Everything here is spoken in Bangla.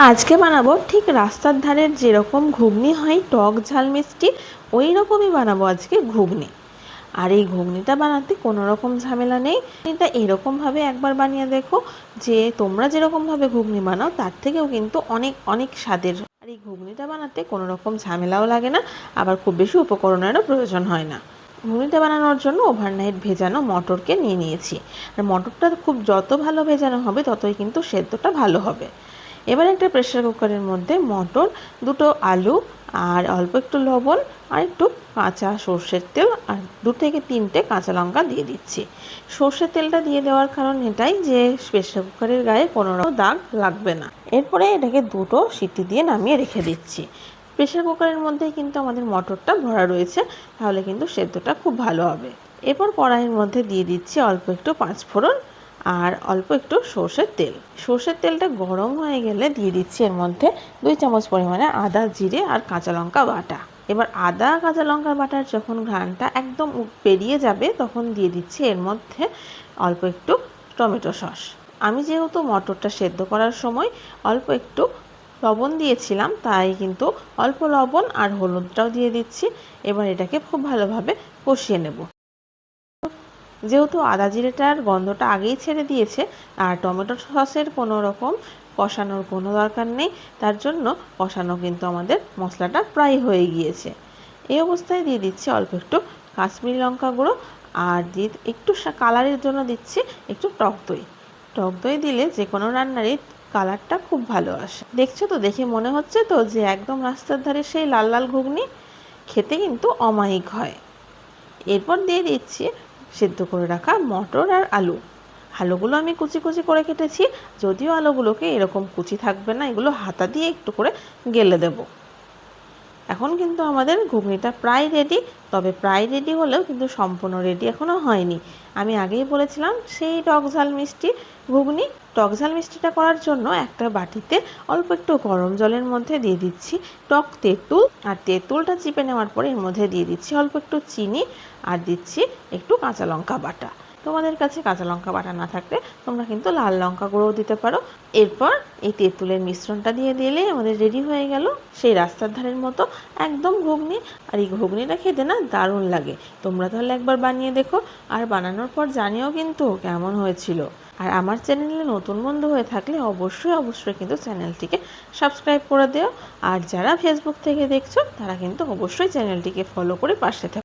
আজকে বানাবো ঠিক রাস্তার ধারের যেরকম ঘুগনি হয় টক ঝাল মিষ্টি, ওই রকমই বানাবো আজকে ঘুগনি। আর এই ঘুগনিটা বানাতে কোনো রকম ঝামেলা নেই। এটা এরকমভাবে একবার বানিয়ে দেখো, যে তোমরা যেরকমভাবে ঘুগনি বানাও তার থেকেও কিন্তু অনেক অনেক স্বাদের। আর এই ঘুগনিটা বানাতে কোনো রকম ঝামেলাও লাগে না, আবার খুব বেশি উপকরণেরও প্রয়োজন হয় না। ঘুগনিটা বানানোর জন্য ওভারনাইট ভেজানো মটরকে নিয়ে নিয়েছি। আর মটরটা খুব যত ভালো ভেজানো হবে ততই কিন্তু সেদ্ধটা ভালো হবে। এবার একটা প্রেসার কুকারের মধ্যে মটর, দুটো আলু আর অল্প একটু লবণ আর একটু কাঁচা সর্ষের তেল আর 2 থেকে 3টে কাঁচা লঙ্কা দিয়ে দিচ্ছি। সর্ষের তেলটা দিয়ে দেওয়ার কারণ এটাই যে প্রেসার কুকারের গায়ে কোনো রকম দাগ লাগবে না। এরপরে এটাকে 2টো সিটি দিয়ে নামিয়ে রেখে দিচ্ছি। প্রেসার কুকারের মধ্যে কিন্তু আমাদের মটরটা ভরা রয়েছে, তাহলে কিন্তু সেদ্ধটা খুব ভালো হবে। এরপর কড়াইয়ের মধ্যে দিয়ে দিচ্ছি অল্প একটু 5 ফোড়ন আর অল্প একটু সর্ষের তেল। সর্ষের তেলটা গরম হয়ে গেলে দিয়ে দিচ্ছি এর মধ্যে 2 চামচ পরিমাণে আদা, জিরে আর কাঁচা লঙ্কা বাটা। এবার আদা কাঁচা লঙ্কা বাটার যখন ঘ্রাণটা একদম পেরিয়ে যাবে তখন দিয়ে দিচ্ছি এর মধ্যে অল্প একটু টমেটো সস। আমি যেহেতু মটরটা সেদ্ধ করার সময় অল্প একটু লবণ দিয়েছিলাম, তাই কিন্তু অল্প লবণ আর হলুদটাও দিয়ে দিচ্ছি। এবার এটাকে খুব ভালোভাবে কষিয়ে নেব। যেহেতু আদা জিরেটার গন্ধটা আগেই ছেড়ে দিয়েছে আর টমেটো সসের কোনো রকম কষানোর কোনো দরকার নেই, তার জন্য কষানো কিন্তু আমাদের মশলাটা প্রায় হয়ে গিয়েছে। এই অবস্থায় দিয়ে দিচ্ছি অল্প একটু কাশ্মীরি লঙ্কা গুঁড়ো আর দিয়ে একটু কালারের জন্য দিচ্ছি একটু টক দই। টক দই দিলে যে কোনো রান্নারই কালারটা খুব ভালো আসে। দেখছো তো, দেখে মনে হচ্ছে তো যে একদম রাস্তার ধারে সেই লাল লাল ঘুগনি। খেতে কিন্তু অমায়িক হয়। এরপর দিয়ে দিচ্ছি সেদ্ধ করে রাখা মটর আর আলু। আলুগুলো আমি কুচি কুচি করে কেটেছি, যদিও আলুগুলোকে এরকম কুচি থাকবে না, এগুলো হাতা দিয়ে একটু করে গেলে দেব। এখন কিন্তু আমাদের ঘুগনিটা প্রায় রেডি, তবে প্রায় রেডি হলেও কিন্তু সম্পূর্ণ রেডি এখনও হয়নি। আমি আগেই বলেছিলাম সেই টক ঝাল মিষ্টি ঘুগনি। টক ঝাল মিষ্টিটা করার জন্য একটা বাটিতে অল্প একটু গরম জলের মধ্যে দিয়ে দিচ্ছি টক তেঁতুল, আর তেঁতুলটা চিপে নেওয়ার পরে এর মধ্যে দিয়ে দিচ্ছি অল্প একটু চিনি আর দিচ্ছি একটু কাঁচা লঙ্কা বাটা। তোমাদের কাছে কাঁচা লঙ্কা বাটা না থাকলে তোমরা কিন্তু লাল লঙ্কা গুঁড়োও দিতে পারো। এরপর এই তেঁতুলের মিশ্রণটা দিয়ে দিলে আমাদের রেডি হয়ে গেল সেই রাস্তার ধারের মতো একদম ঘুগনি। আর এই ঘুগনিটা খেতে না দারুণ লাগে। তোমরা তাহলে একবার বানিয়ে দেখো, আর বানানোর পর জানিও কিন্তু কেমন হয়েছিল। আর আমার চ্যানেলে নতুন বন্ধু হয়ে থাকলে অবশ্যই অবশ্যই কিন্তু চ্যানেলটিকে সাবস্ক্রাইব করে দিও। আর যারা ফেসবুক থেকে দেখছো তারা কিন্তু অবশ্যই চ্যানেলটিকে ফলো করে পাশে থাকো।